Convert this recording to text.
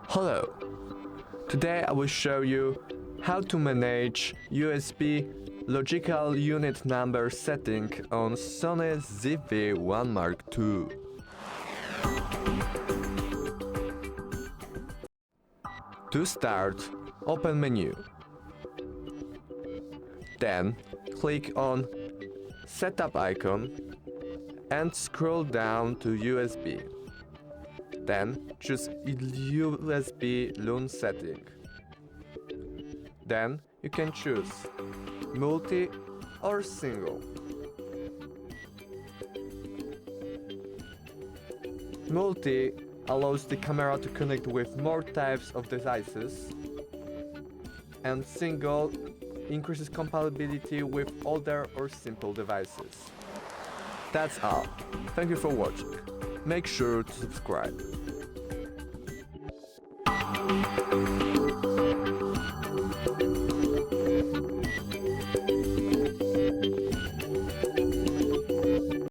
Hello! Today I will show you how to manage USB logical unit number setting on SONY ZV-1 II. To start, open menu. Then click on Setup icon and scroll down to USB. Then choose USB LUN Setting. Then you can choose multi or single. Multi allows the camera to connect with more types of devices, and single increases compatibility with older or simple devices. That's all. Thank you for watching. Make sure to subscribe.